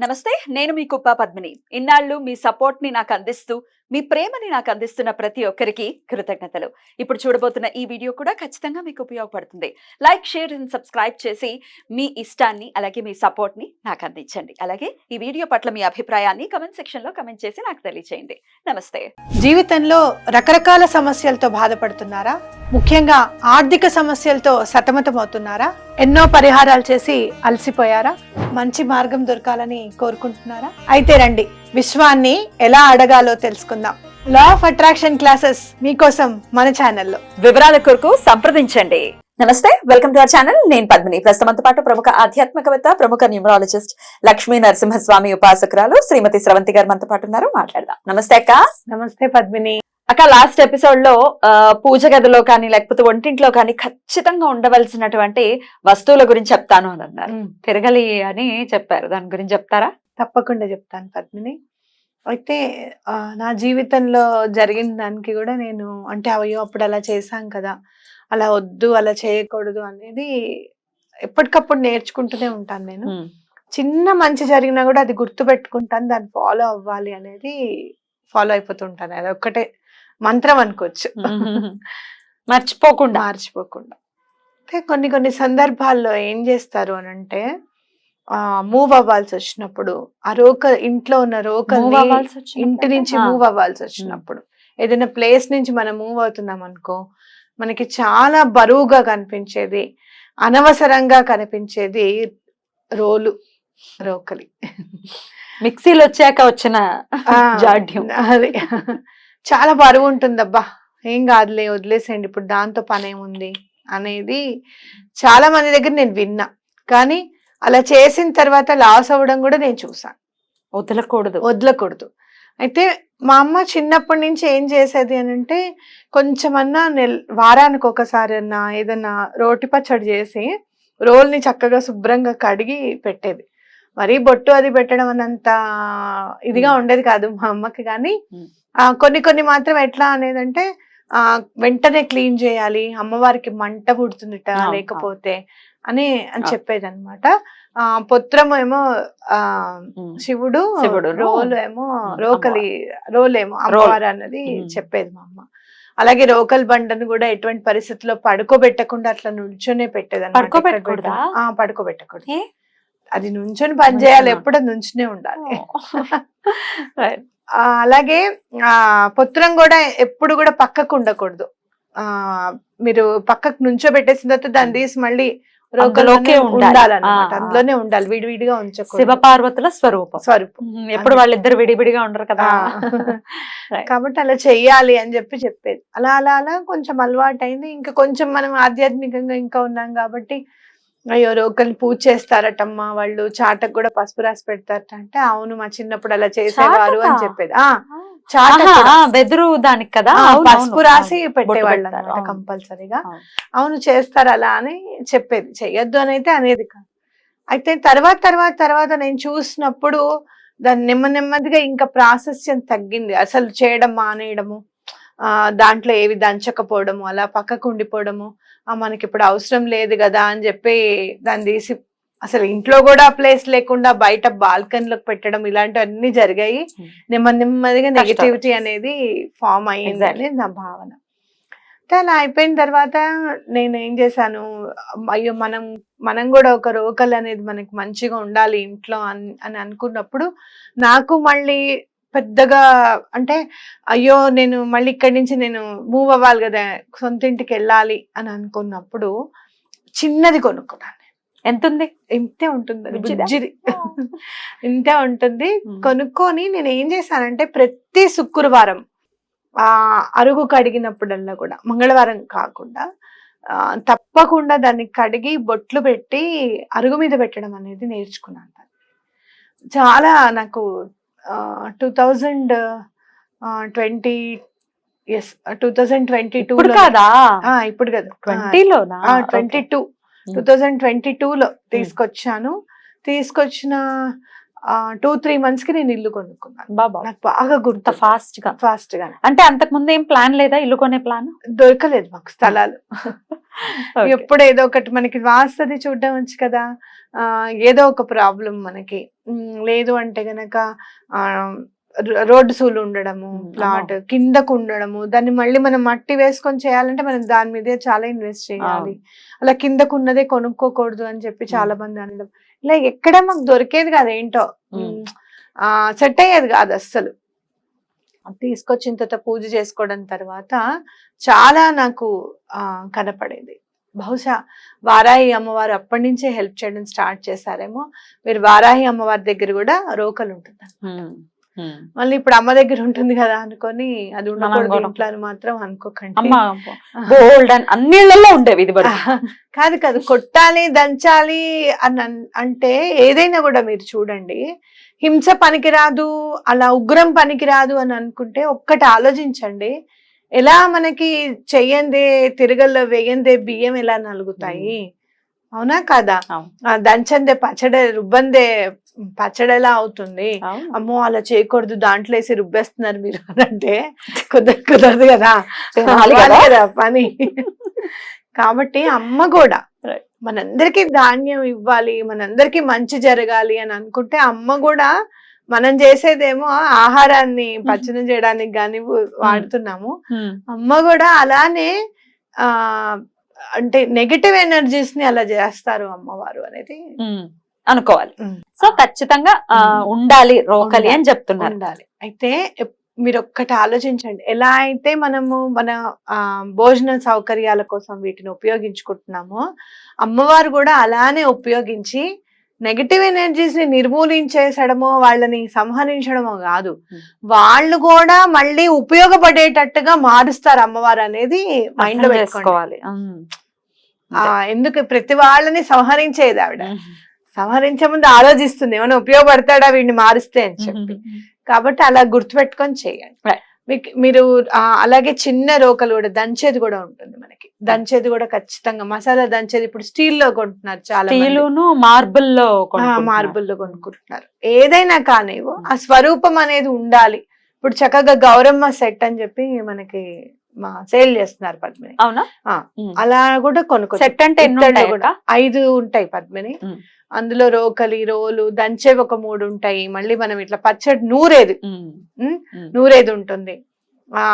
నమస్తే, నేను మీ కుప్ప పద్మిని. ఇన్నాళ్ళు మీ సపోర్ట్ ని నాకు అందిస్తూ, మీ ప్రేమని నాకు అందిస్తున్న ప్రతి ఒక్కరికి కృతజ్ఞతలు. ఇప్పుడు చూడబోతున్న ఈ వీడియో కూడా ఖచ్చితంగా మీకు ఉపయోగపడుతుంది. లైక్, షేర్ అండ్ సబ్స్క్రైబ్ చేసి మీ ఇష్టాన్ని అలాగే మీ సపోర్ట్ ని నాకు అందించండి. అలాగే ఈ వీడియో పట్ల మీ అభిప్రాయాన్ని కమెంట్ సెక్షన్ లో కమెంట్ చేసి నాకు తెలియజేయండి. నమస్తే. జీవితంలో రకరకాల సమస్యలతో బాధపడుతున్నారా? ముఖ్యంగా ఆర్థిక సమస్యలతో సతమతమవుతున్నారా? ఎన్నో పరిహారాలు చేసి అలసిపోయారా? మంచి మార్గం దొరకాలని కోరుకుంటున్నారా? అయితే రండి, విశ్వాన్ని ఎలా అడగాలో తెలుసుకుందాం. లా ఆఫ్ అట్రాక్షన్ క్లాసెస్ మీకోసం మన ఛానల్లో. వివరాల కొరకు సంప్రదించండి. నమస్తే, వెల్కమ్ టు అవర్ ఛానల్. నేను పద్మిని. ప్రస్తుతంతో పాటు ప్రముఖ ఆధ్యాత్మికవేత్త, ప్రముఖ న్యూమరాలజిస్ట్ లక్ష్మీ నరసింహస్వామి ఉపాసకురాలు శ్రీమతి స్రవంతి గారు మనతో పాటు ఉన్నారు. మాట్లాడదాం. నమస్తే అక్క. నమస్తే పద్మిని. అక్క, లాస్ట్ ఎపిసోడ్ లో పూజ గదిలో కానీ లేకపోతే వంటింట్లో కానీ ఖచ్చితంగా ఉండవలసినటువంటి వస్తువుల గురించి చెప్తాను అని అన్నారు. తిరగలి అని చెప్పారు, దాని గురించి చెప్తారా? తప్పకుండా చెప్తాను పద్మిని. అయితే నా జీవితంలో జరిగిన దానికి కూడా నేను అయ్యో అప్పుడు అలా చేశాం కదా, అలా వద్దు, అలా చేయకూడదు అనేది ఎప్పటికప్పుడు నేర్చుకుంటూనే ఉంటాను. నేను చిన్న మంచి జరిగినా కూడా అది గుర్తు పెట్టుకుంటాను, దాన్ని ఫాలో అవ్వాలి అనేది ఫాలో అయిపోతుంటాను. అది ఒక్కటే మంత్రం అనుకోవచ్చు. మర్చిపోకుండా అయితే కొన్ని సందర్భాల్లో ఏం చేస్తారు అని అంటే, మూవ్ అవ్వాల్సి వచ్చినప్పుడు, ఆ ఇంట్లో ఉన్న ఇంటి నుంచి మూవ్ అవ్వాల్సి వచ్చినప్పుడు, ఏదైనా ప్లేస్ నుంచి మనం మూవ్ అవుతున్నాం అనుకో, మనకి చాలా బరువుగా కనిపించేది, అనవసరంగా కనిపించేది రోకలి. మిక్సీలు వచ్చాక వచ్చిన జాడ్యం అది చాలా బరువు ఉంటుందబ్బా, ఏం కాదులే వదిలేసేయండి, ఇప్పుడు దాంతో పనేముంది అనేది చాలా మంది దగ్గర నేను విన్నా. కానీ అలా చేసిన తర్వాత లాస్ అవ్వడం కూడా నేను చూసాను. వదలకూడదు. అయితే మా అమ్మ చిన్నప్పటి నుంచి ఏం చేసేది అని అంటే, కొంచెమన్నా వారానికి ఒకసారి అన్నా ఏదన్నా రోటి పచ్చడి చేసి రోల్ని చక్కగా శుభ్రంగా కడిగి పెట్టేది. మరీ బొట్టు అది పెట్టడం అన్నంత ఇదిగా ఉండేది కాదు మా అమ్మకి. కానీ కొన్ని మాత్రం ఎట్లా అనేదంటే, వెంటనే క్లీన్ చేయాలి, అమ్మవారికి మంట పుడుతుందిట లేకపోతే అని చెప్పేది అనమాట. పొత్రము ఏమో శివుడు, రోలు ఏమో రోలేమో అమ్మవారు అన్నది చెప్పేది మా అమ్మ. అలాగే రోకల్ బండను కూడా ఎటువంటి పరిస్థితుల్లో పడుకోబెట్టకుండా అట్లా నుంచొనే పెట్టేది అనమాట. పడుకోబెట్టకూడదు, అది నుంచొని పని చేయాలి, ఎప్పుడు నుంచునే ఉండాలి. అలాగే పొత్రం కూడా ఎప్పుడు కూడా పక్కకు ఉండకూడదు. మీరు పక్కకు నుంచోబెట్టేసిన తర్వాత దాన్ని తీసి మళ్ళీ రోకల్లోకే ఉండాలన్నమాట, అందులోనే ఉండాలి, విడివిడిగా ఉంచకూడదు. శివపార్వతుల స్వరూపం ఎప్పుడు వాళ్ళిద్దరు విడివిడిగా ఉండరు కదా. కాబట్టి అలా చెయ్యాలి అని చెప్పేది. అలా అలా అలా కొంచెం అలవాటు అయింది. ఇంకా కొంచెం మనం ఆధ్యాత్మికంగా ఇంకా ఉన్నాం కాబట్టి, అయ్యో రోకల్ని పూజ చేస్తారటమ్మా వాళ్ళు, చాటకు కూడా పసుపు రాసి పెడతారట అంటే, అవును మా చిన్నప్పుడు అలా చేసేవారు అని చెప్పేది. బెదురు దానికి కదా పసుపు రాసి పెట్టేవాళ్ళు అనమాట కంపల్సరీగా. అవును చేస్తారు అలా అని చెప్పేది, చెయ్యొద్దు అని అయితే అనేది కాదు. అయితే తర్వాత నేను చూసినప్పుడు దాన్ని నెమ్మదిగా ఇంకా ప్రాసెస్ తగ్గింది. అసలు చేయడం మానేయడము, దాంట్లో ఏవి దంచకపోవడము, అలా పక్కకు ఉండిపోవడము, మనకి ఇప్పుడు అవసరం లేదు కదా అని చెప్పి దాన్ని తీసి అసలు ఇంట్లో కూడా ప్లేస్ లేకుండా బయట బాల్కనీలోకి పెట్టడం, ఇలాంటివన్నీ జరిగాయి. నెమ్మదిగా నెగటివిటీ అనేది ఫామ్ అయ్యింది అనేది నా భావన. అలా అయిపోయిన తర్వాత నేను ఏం చేశాను, అయ్యో మనం కూడా ఒక రోకల్ అనేది మనకి మంచిగా ఉండాలి ఇంట్లో అని అనుకున్నప్పుడు, నాకు మళ్ళీ పెద్దగా అంటే అయ్యో నేను మళ్ళీ ఇక్కడి నుంచి నేను మూవ్ అవ్వాలి కదా, సొంత ఇంటికి వెళ్ళాలి అని అనుకున్నప్పుడు చిన్నది కొనుక్కున్నాను. ఎంత ఉంది? ఇంతే ఉంటుంది, బుజ్జిది ఇంతే ఉంటుంది. కొనుక్కొని నేను ఏం చేశానంటే, ప్రతి శుక్రవారం అరుగు కడిగినప్పుడల్లా కూడా, మంగళవారం కాకుండా తప్పకుండా దాన్ని కడిగి బొట్లు పెట్టి అరుగు మీద పెట్టడం అనేది నేర్చుకున్నాను. చాలా నాకు 2022 కాదా, ఇప్పుడు కదా 2022లో తీసుకొచ్చిన 2-3 months కి నేను ఇల్లు కొనుక్కున్నాను. బాబా నాకు బాగా గుర్తు ఫాస్ట్ గా. గా అంటే అంతకు ముందు ఏం ప్లాన్ లేదా ఇల్లు కొనే ప్లాన్? దొరకలేదు మాకు స్థలాలు. ఎప్పుడు ఏదో ఒకటి మనకి వాస్తది చూడడం వచ్చు కదా, ఏదో ఒక ప్రాబ్లం మనకి. లేదు అంటే గనక రోడ్డు సూలు ఉండడము, ప్లాట్ కిందకు ఉండడము, దాన్ని మళ్ళీ మనం మట్టి వేసుకొని చేయాలంటే మనం దాని మీదే చాలా ఇన్వెస్ట్ చేయాలి. అలా కిందకు ఉన్నదే కొనుక్కోకూడదు అని చెప్పి చాలా మంది అనడం. ఇలా ఎక్కడ మాకు దొరికేది కాదు, ఏంటో సెట్ అయ్యేది కాదు అస్సలు. తీసుకొచ్చిన తర్వాత పూజ చేసుకోవడం తర్వాత చాలా నాకు కనపడేది. బహుశా వారాహి అమ్మవారు అప్పటి నుంచే హెల్ప్ చేయడం స్టార్ట్ చేశారేమో. మీరు వారాహి అమ్మవారి దగ్గర కూడా రోకలు ఉంటుంది. మళ్ళీ ఇప్పుడు అమ్మ దగ్గర ఉంటుంది కదా అనుకొని అది ఉండకూడదు ఇంట్లో అని మాత్రం అనుకోకండి. అన్నిళ్ళల్లో ఉండేవి ఇది. కాదు కాదు, కొట్టాలి దంచాలి అని అంటే ఏదైనా కూడా మీరు చూడండి, హింస పనికిరాదు, అలా ఉగ్రం పనికిరాదు అని అనుకుంటే ఒక్కటి ఆలోచించండి, ఎలా మనకి చెయ్యందే తిరగల్లో వేయందే బియ్యం ఎలా నలుగుతాయి, అవునా కాదా? దంచందే పచ్చడి, రుబ్బందే పచ్చడి ఎలా అవుతుంది? అమ్మో అలా చేయకూడదు, దాంట్లో వేసి రుబ్బేస్తున్నారు మీరు అని అంటే కుదరదు కదా పని. కాబట్టి అమ్మ కూడా మనందరికి ధాన్యం ఇవ్వాలి, మనందరికి మంచి జరగాలి అని అనుకుంటే అమ్మ కూడా, మనం చేసేదేమో ఆహారాన్ని పచ్చడి చేయడానికి గాని వాడుతున్నాము, అమ్మ కూడా అలానే అంటే నెగటివ్ ఎనర్జీస్ ని అలా చేస్తారు అమ్మవారు అనేది అనుకోవాలి. సో ఖచ్చితంగా ఉండాలి రోకలి అని చెప్తున్నారు. ఉండాలి. అయితే మీరు ఒక్కటి ఆలోచించండి, ఎలా అయితే మనము మన భోజన సౌకర్యాల కోసం వీటిని ఉపయోగించుకుంటున్నామో అమ్మవారు కూడా అలానే ఉపయోగించి నెగటివ్ ఎనర్జీస్ ని నిర్మూలించేసడమో వాళ్ళని సంహరించడమో కాదు, వాళ్ళు కూడా మళ్ళీ ఉపయోగపడేటట్టుగా మారుస్తారు అమ్మవారు అనేది మైండ్ లో పెట్టుకోవాలి. ఎందుకు ప్రతి వాళ్ళని సంహరించేది ఆవిడ, సంహరించే ముందు ఆలోచిస్తుంది ఏమైనా ఉపయోగపడతాడా వీడిని మారిస్తే అని చెప్పి. కాబట్టి అలా గుర్తుపెట్టుకొని చేయండి. మీరు అలాగే చిన్న రోకలు కూడా దంచేది కూడా ఉంటుంది మనకి. దంచేది కూడా ఖచ్చితంగా మసాలా దంచేది ఇప్పుడు స్టీల్ లో కొంటున్నారు, చాలా మార్బుల్లో కొనుక్కుంటున్నారు. ఏదైనా కానీ ఆ స్వరూపం అనేది ఉండాలి. ఇప్పుడు చక్కగా గౌరమ్మ సెట్ అని చెప్పి మనకి సేల్ చేస్తున్నారు పద్మిని. అవునా? అలా కూడా కొనుక్కో. సెట్ అంటే 5 ఉంటాయి పద్మిని. అందులో రోకలి, రోలు, దంచేవి ఒక 3 ఉంటాయి. మళ్ళీ మనం ఇట్లా పచ్చడి నూరేది ఉంటుంది.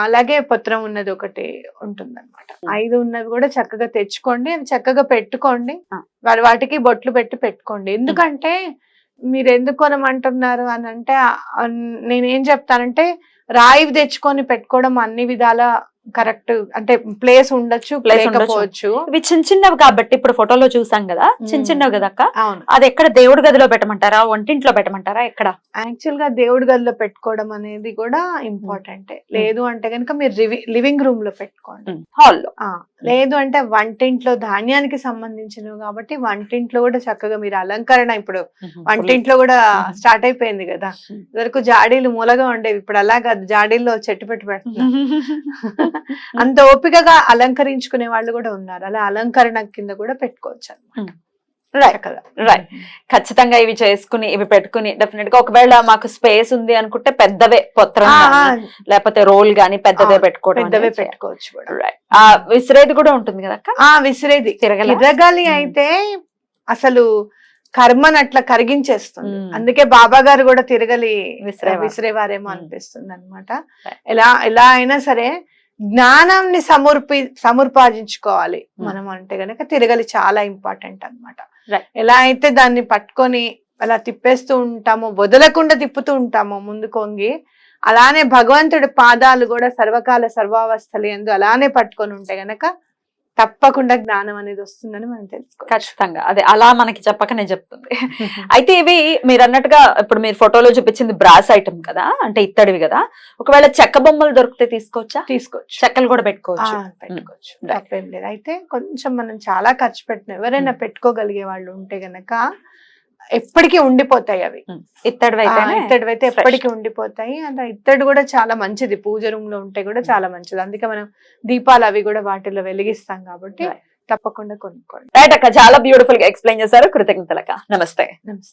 అలాగే పత్రం ఉన్నది ఒకటి ఉంటుంది అనమాట. 5 ఉన్నది కూడా చక్కగా తెచ్చుకోండి, అవి చక్కగా పెట్టుకోండి, వాటికి బొట్లు పెట్టుకోండి. ఎందుకంటే మీరు ఎందుకు కొనమంటున్నారు అని అంటే నేనేం చెప్తానంటే, రాయి తెచ్చుకొని పెట్టుకోవడం అన్ని విధాల కరెక్ట్, అంటే ప్లేస్ ఉండొచ్చు, లేకపోవచ్చు. ఇవి చిన్న చిన్నవి కాబట్టి ఇప్పుడు ఫోటోలో చూసాం కదా, చిన్న చిన్నవి కదా అక్క. అవును. అది ఎక్కడ దేవుడి గదిలో పెట్టమంటారా, వంటింట్లో పెట్టమంటారా, ఎక్కడ? యాక్చువల్ గా దేవుడి గదిలో పెట్టుకోవడం అనేది కూడా ఇంపార్టెంట్. లేదు అంటే కనుక మీరు లివింగ్ రూమ్ లో పెట్టుకోండి, హాల్లో. లేదు అంటే వంటింట్లో ధాన్యానికి సంబంధించినవి కాబట్టి వంటింట్లో కూడా చక్కగా మీరు అలంకరణ, ఇప్పుడు వంటింట్లో కూడా స్టార్ట్ అయిపోయింది కదా. ఇదివరకు జాడీలు మూలగా ఉండేవి, ఇప్పుడు అలా కాదు, జాడీల్లో చెట్టు పెడుతున్నారు. అంత ఓపికగా అలంకరించుకునే వాళ్ళు కూడా ఉన్నారు. అలా అలంకరణ కింద కూడా పెట్టుకోవచ్చు అన్నమాట. రైట్. ఖచ్చితంగా ఇవి చేసుకుని ఇవి పెట్టుకుని డెఫినెట్ గా ఒకవేళ మాకు స్పేస్ ఉంది అనుకుంటే పెద్దవే పత్రం లేకపోతే రోల్ గానీ పెద్దవే పెట్టుకోవచ్చు. విసిరేది కూడా ఉంటుంది కదా. విసిరేది తిరగాలి అయితే అసలు కర్మను అట్లా కరిగించేస్తుంది. అందుకే బాబా గారు కూడా తిరగలి విసిరేవారేమో అనిపిస్తుంది అనమాట. ఎలా అయినా సరే జ్ఞానాన్ని సముపార్జించుకోవాలి మనం అంటే గనక తిరగలి చాలా ఇంపార్టెంట్ అన్నమాట. ఎలా అయితే దాన్ని పట్టుకొని అలా తిప్పేస్తూ ఉంటామో, వదలకుండా తిప్పుతూ ఉంటామో ముందుకు వంగి, అలానే భగవంతుడి పాదాలు కూడా సర్వకాల సర్వావస్థలు యందు అలానే పట్టుకొని ఉంటే గనక తప్పకుండా జ్ఞానం అనేది వస్తుందని మనం తెలుసుకోవాలి. ఖచ్చితంగా అదే అలా మనకి చెప్పకనే చెప్తుంది. అయితే ఇవి మీరు అన్నట్టుగా ఇప్పుడు మీరు ఫోటోలో చూపించింది బ్రాస్ ఐటమ్ కదా, అంటే ఇత్తడివి కదా. ఒకవేళ చెక్క బొమ్మలు దొరికితే తీసుకోవచ్చు. చెక్కలు కూడా పెట్టుకోవచ్చు. తప్పేం లేదు. అయితే కొంచెం మనం చాలా ఖర్చు పెట్టిన ఎవరైనా పెట్టుకోగలిగే వాళ్ళు ఉంటే గనక ఎప్పటికీ ఉండిపోతాయి అవి. ఇత్తడివైతే ఎప్పటికీ ఉండిపోతాయి. అండ్ ఇత్తడి కూడా చాలా మంచిది, పూజ రూమ్ లో ఉంటే కూడా చాలా మంచిది. అందుకే మనం దీపాలు అవి కూడా వాటిలో వెలిగిస్తాం కాబట్టి తప్పకుండా కొనుక్కోండి. రైట్ అక్క, చాలా బ్యూటిఫుల్ గా ఎక్స్ప్లెయిన్ చేశారు. కృతజ్ఞతలక్క. నమస్తే.